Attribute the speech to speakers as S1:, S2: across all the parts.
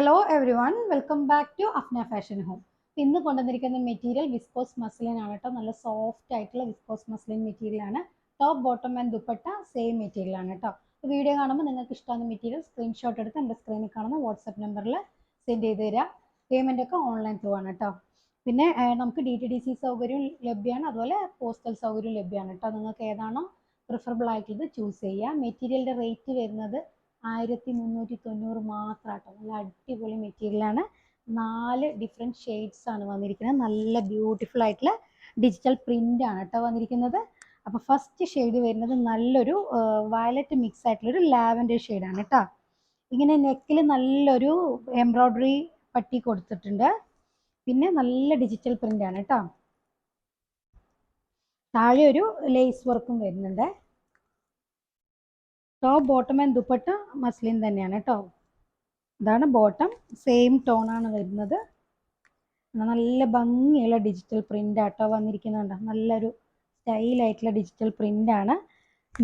S1: Hello everyone, welcome back to Afna fashion home. ഇന്ന് കൊണ്ടുവന്നിരിക്കുന്ന material viscous muslin ആണ് കേട്ടോ. നല്ല സോഫ്റ്റ് ആയിട്ടുള്ള വിസ്കോസ് മസ്ലിൻ മെറ്റീരിയൽ ആണ്. Top bottom and dupatta same material ആണ് കേട്ടോ. വീഡിയോ കാണുമ്പോൾ നിങ്ങൾക്ക് ഇഷ്ടമാകുന്ന മെറ്റീരിയൽ സ്ക്രീൻഷോട്ട് എടുത്ത് എൻ്റെ സ്ക്രീനിൽ കാണുന്ന വാട്സപ്പ് നമ്പറിൽ സെൻഡ് ചെയ്ത് തരിക. പേയ്മെൻ്റ് ഒക്കെ ഓൺലൈൻ ത്രൂ ആണ് കേട്ടോ. പിന്നെ നമുക്ക് DTDC സൗകര്യം ലഭ്യമാണ്, അതുപോലെ പോസ്റ്റൽ സൗകര്യം ലഭ്യമാണ് കേട്ടോ. നിങ്ങൾക്ക് ഏതാണോ പ്രിഫറബിൾ ആയിട്ടുള്ളത് ചൂസ് ചെയ്യുക. മെറ്റീരിയലിൻ്റെ റേറ്റ് വരുന്നത് 1390 മാത്രമാട്ടോ. നല്ല അടിപൊളി മെറ്റീരിയലാണ്. 4 ഡിഫറെൻറ്റ് ഷെയ്ഡ്സ് ആണ് വന്നിരിക്കുന്നത്. നല്ല ബ്യൂട്ടിഫുൾ ആയിട്ടുള്ള ഡിജിറ്റൽ പ്രിൻ്റ് ആണ് കേട്ടോ വന്നിരിക്കുന്നത്. അപ്പോൾ ഫസ്റ്റ് ഷെയ്ഡ് വരുന്നത് നല്ലൊരു വയലറ്റ് മിക്സ് ആയിട്ടുള്ളൊരു ലാവൻഡർ ഷെയ്ഡാണ് കേട്ടോ. ഇങ്ങനെ നെക്കിൽ നല്ലൊരു എംബ്രോയ്ഡറി പട്ടി കൊടുത്തിട്ടുണ്ട്. പിന്നെ നല്ല ഡിജിറ്റൽ പ്രിൻ്റ് ആണ് കേട്ടോ. താഴെ ഒരു ലേസ് വർക്കും വരുന്നുണ്ട്. Top bottom and dupatta muslin തന്നെയാണ് കേട്ടോ. ഇതാണ് ബോട്ടം, സെയിം ടോണാണ് വരുന്നത്. നല്ല ഭംഗിയുള്ള ഡിജിറ്റൽ പ്രിൻ്റ് ആട്ടോ വന്നിരിക്കുന്നുണ്ട്. നല്ലൊരു സ്റ്റൈലായിട്ടുള്ള ഡിജിറ്റൽ പ്രിൻ്റ് ആണ്.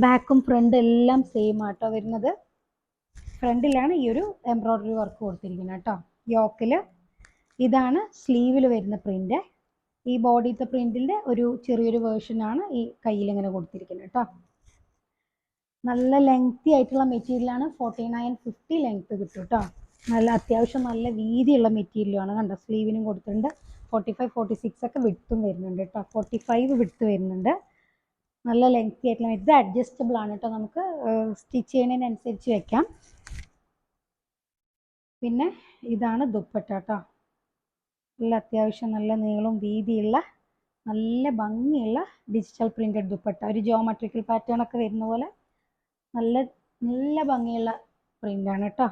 S1: ബാക്കും ഫ്രണ്ടും എല്ലാം സെയിം ആട്ടോ വരുന്നത്. ഫ്രണ്ടിലാണ് ഈ ഒരു എംബ്രോയ്ഡറി വർക്ക് കൊടുത്തിരിക്കുന്നത് കേട്ടോ. യോക്കിൽ ഇതാണ് സ്ലീവിൽ വരുന്ന പ്രിൻ്റ്. ഈ ബോഡിത്തെ പ്രിൻറ്റിൻ്റെ ഒരു ചെറിയൊരു വേർഷനാണ് ഈ കയ്യിൽ ഇങ്ങനെ കൊടുത്തിരിക്കുന്നത് കേട്ടോ. നല്ല ലെങ്തി ആയിട്ടുള്ള മെറ്റീരിയലാണ്. 4950 ലെങ്ത് കിട്ടും കേട്ടോ. നല്ല അത്യാവശ്യം നല്ല വീതിയുള്ള മെറ്റീരിയലാണ്. കണ്ടോ, സ്ലീവിനും കൊടുത്തിട്ടുണ്ട്. 45, 46 ഒക്കെ വിട്ടും വരുന്നുണ്ട് കേട്ടോ. 45 വിട്ട് വരുന്നുണ്ട്. നല്ല ലെങ്തി ആയിട്ടുള്ള ഇത് അഡ്ജസ്റ്റബിൾ ആണ് കേട്ടോ. നമുക്ക് സ്റ്റിച്ച് ചെയ്യുന്നതിനനുസരിച്ച് വെക്കാം. പിന്നെ ഇതാണ് ദുപ്പട്ട കേട്ടോ. നല്ല അത്യാവശ്യം നല്ല നീളവും വീതിയുള്ള നല്ല ഭംഗിയുള്ള ഡിജിറ്റൽ പ്രിന്റഡ് ദുപ്പട്ട. ഒരു ജോമെട്രിക്കൽ പാറ്റേൺ ഒക്കെ വരുന്ന പോലെ നല്ല നല്ല ഭംഗിയുള്ള പ്രിൻ്റാണ് കേട്ടോ.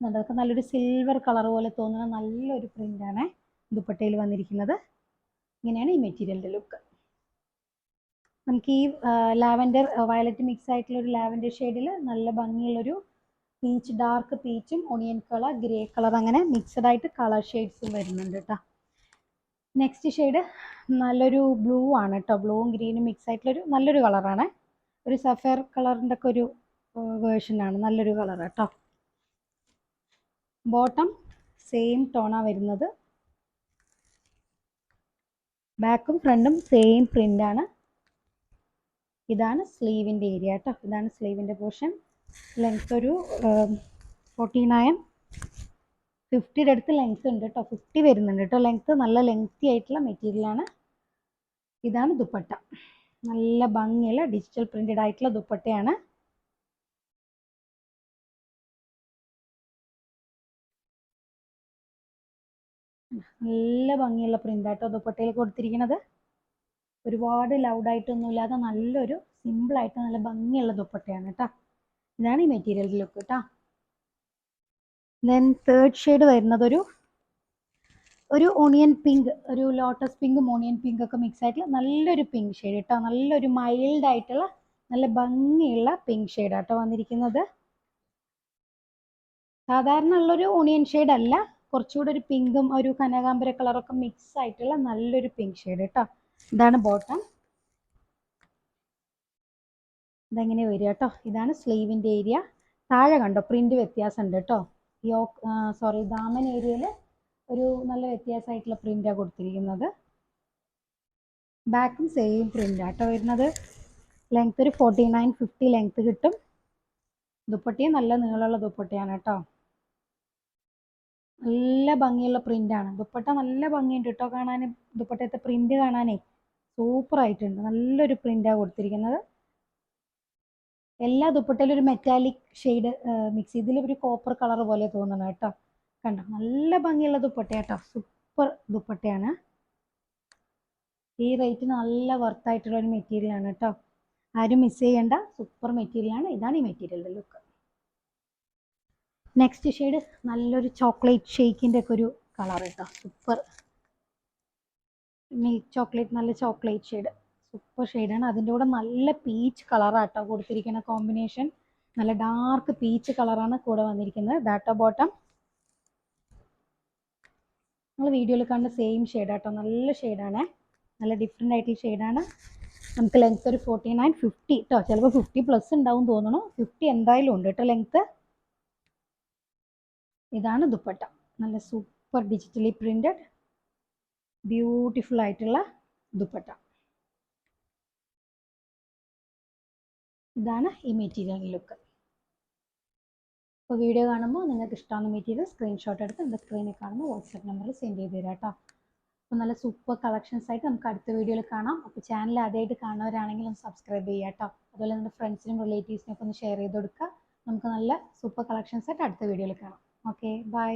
S1: അതൊക്കെ നല്ലൊരു സിൽവർ കളർ പോലെ തോന്നുന്ന നല്ലൊരു പ്രിൻ്റാണ് ദുപ്പട്ടയിൽ വന്നിരിക്കുന്നത്. ഇങ്ങനെയാണ് ഈ മെറ്റീരിയലിൻ്റെ ലുക്ക്. നമുക്ക് ഈ ലാവൻഡർ വയലറ്റ് മിക്സ് ആയിട്ടുള്ള ഒരു ലാവൻഡർ ഷെയ്ഡിൽ നല്ല ഭംഗിയുള്ളൊരു പീച്ച്, ഡാർക്ക് പീച്ചും ഒണിയൻ കളർ, ഗ്രേ കളർ, അങ്ങനെ മിക്സഡ് ആയിട്ട് കളർ ഷെയ്ഡ്സും വരുന്നുണ്ട് കേട്ടോ. നെക്സ്റ്റ് ഷെയ്ഡ് നല്ലൊരു ബ്ലൂ ആണ് കേട്ടോ. ബ്ലൂവും ഗ്രീനും മിക്സ് ആയിട്ടുള്ളൊരു നല്ലൊരു കളറാണ്. ഒരു സഫയർ കളറിൻ്റെ ഒക്കെ ഒരു വേർഷനാണ്. നല്ലൊരു കളർ കേട്ടോ. ബോട്ടം സെയിം ടോണാണ് വരുന്നത്. ബാക്കും ഫ്രണ്ടും സെയിം പ്രിൻ്റാണ്. ഇതാണ് സ്ലീവിൻ്റെ ഏരിയ കേട്ടോ. ഇതാണ് സ്ലീവിൻ്റെ പോർഷൻ. ലെങ്ത് ഒരു 49, 50യുടെ അടുത്ത് ലെങ്ത് ഉണ്ട് കേട്ടോ. 50 വരുന്നുണ്ട് കേട്ടോ ലെങ്ത്. നല്ല ലെങ്തി ആയിട്ടുള്ള മെറ്റീരിയലാണ്. ഇതാണ് ദുപ്പട്ട. നല്ല ഭംഗിയുള്ള ഡിജിറ്റൽ പ്രിന്റഡ് ആയിട്ടുള്ള ദുപ്പട്ടയാണ്. നല്ല ഭംഗിയുള്ള പ്രിൻ്റാട്ടോ ദുപ്പട്ടയിൽ കൊടുത്തിരിക്കുന്നത്. ഒരുപാട് ലൗഡായിട്ടൊന്നുമില്ലാതെ നല്ലൊരു സിമ്പിളായിട്ട് നല്ല ഭംഗിയുള്ള ദുപ്പട്ടയാണ് കേട്ടോ. ഇതാണ് ഈ മെറ്റീരിയൽ ലുക്ക് കേട്ടോ. ദെൻ തേർഡ് ഷെയ്ഡ് വരുന്നത് ഒരു ഓണിയൻ പിങ്ക്, ഒരു ലോട്ടസ് പിങ്കും ഓണിയൻ പിങ്ക് ഒക്കെ മിക്സ് ആയിട്ടുള്ള നല്ലൊരു പിങ്ക് ഷെയ്ഡ് കേട്ടോ. നല്ലൊരു മൈൽഡ് ആയിട്ടുള്ള നല്ല ഭംഗിയുള്ള പിങ്ക് ഷെയ്ഡാട്ടോ വന്നിരിക്കുന്നത്. സാധാരണ ഉള്ളൊരു ഓണിയൻ ഷെയ്ഡ് അല്ല, കുറച്ചുകൂടെ ഒരു പിങ്കും ഒരു കനകാംബര കളറൊക്കെ മിക്സ് ആയിട്ടുള്ള നല്ലൊരു പിങ്ക് ഷെയ്ഡ് കേട്ടോ. ഇതാണ് ബോട്ടം. ഇതെങ്ങനെ വരിക കേട്ടോ. ഇതാണ് സ്ലീവിൻ്റെ ഏരിയ. താഴെ കണ്ടോ പ്രിന്റ് വ്യത്യാസം ഉണ്ട് കേട്ടോ. ദാമൻ ഏരിയയിൽ ഒരു നല്ല വ്യത്യാസമായിട്ടുള്ള പ്രിന്റാണ് കൊടുത്തിരിക്കുന്നത്. ബാക്കും സെയിം പ്രിന്റാട്ടോ വരുന്നത്. ലെങ്ത് ഒരു 49, 50 ലെങ്ത് കിട്ടും. ദുപ്പട്ടയും നല്ല നീളമുള്ള ദുപ്പട്ടയാണ് കേട്ടോ. നല്ല ഭംഗിയുള്ള പ്രിൻ്റാണ്. ദുപ്പട്ട നല്ല ഭംഗിയുണ്ട് കേട്ടോ കാണാൻ. ദുപ്പട്ടത്തെ പ്രിന്റ് കാണാനേ സൂപ്പർ ആയിട്ടുണ്ട്. നല്ലൊരു പ്രിൻ്റാണ് കൊടുത്തിരിക്കുന്നത്. എല്ലാ ദുപ്പട്ടയിലും ഒരു മെറ്റാലിക് ഷെയ്ഡ് മിക്സ്. ഇതിലൊരു കോപ്പർ കളർ പോലെ തോന്നണം കേട്ടോ. കണ്ടോ, നല്ല ഭംഗിയുള്ള ദുപ്പട്ട കേട്ടോ. സൂപ്പർ ദുപ്പട്ടയാണ്. ഈ റേറ്റിന് നല്ല വർത്തായിട്ടുള്ള ഒരു മെറ്റീരിയലാണ് കേട്ടോ. ആരും മിസ് ചെയ്യേണ്ട സൂപ്പർ മെറ്റീരിയലാണ്. ഇതാണ് ഈ മെറ്റീരിയലിൻ്റെ ലുക്ക്. നെക്സ്റ്റ് ഷെയ്ഡ് നല്ലൊരു ചോക്ലേറ്റ് ഷേക്കിൻ്റെ ഒക്കെ ഒരു കളർ കേട്ടോ. സൂപ്പർ മിൽക്ക് ചോക്ലേറ്റ്, നല്ല ചോക്ലേറ്റ് ഷെയ്ഡ്, സൂപ്പർ ഷെയ്ഡാണ്. അതിൻ്റെ കൂടെ നല്ല പീച്ച് കളറാട്ടോ കൊടുത്തിരിക്കുന്ന കോമ്പിനേഷൻ. നല്ല ഡാർക്ക് പീച്ച് കളറാണ് കൂടെ വന്നിരിക്കുന്നത്. ഡാറ്റ ബോട്ടം നമ്മൾ വീഡിയോയിൽ കണ്ട സെയിം ഷെയ്ഡാട്ടോ. നല്ല ഷെയ്ഡാണ്, നല്ല ഡിഫറെൻ്റ് ആയിട്ടുള്ള ഷെയ്ഡാണ്. നമുക്ക് ലെങ്ത് ഒരു 49, 50 കേട്ടോ. ചിലപ്പോൾ 50+ ഉണ്ടാവും തോന്നണു. 50 എന്തായാലും ഉണ്ട് കേട്ടോ ലെങ്ത്ത്. ഇതാണ് ദുപ്പട്ട. നല്ല സൂപ്പർ ഡിജിറ്റലി പ്രിന്റഡ് ബ്യൂട്ടിഫുൾ ആയിട്ടുള്ള ദുപ്പട്ട. ഇതാണ് ഈ മെറ്റീരിയൽ ലുക്ക്. അപ്പോൾ വീഡിയോ കാണുമ്പോൾ നിങ്ങൾക്ക് ഇഷ്ടമാകുന്ന മെറ്റീരിയൽ സ്ക്രീൻഷോട്ട് എടുത്ത് എൻ്റെ സ്ക്രീനിൽ കാണുമ്പോൾ വാട്സാപ്പ് നമ്പറിൽ സെൻഡ് ചെയ്ത് തരാം കേട്ടോ. അപ്പോൾ നല്ല സൂപ്പർ കളക്ഷൻസ് ആയിട്ട് നമുക്ക് അടുത്ത വീഡിയോയിൽ കാണാം. അപ്പോൾ ചാനൽ ആദ്യമായിട്ട് കാണുന്നവരാണെങ്കിൽ ഒന്ന് സബ്സ്ക്രൈബ് ചെയ്യുക കേട്ടോ. അതുപോലെ നമ്മുടെ ഫ്രണ്ട്സിനും റിലേറ്റീവ്സിനും ഒക്കെ ഒന്ന് ഷെയർ ചെയ്ത് കൊടുക്കുക. നമുക്ക് നല്ല സൂപ്പർ കളക്ഷൻസ് ആയിട്ട് അടുത്ത വീഡിയോയിൽ കാണാം. Okay, by.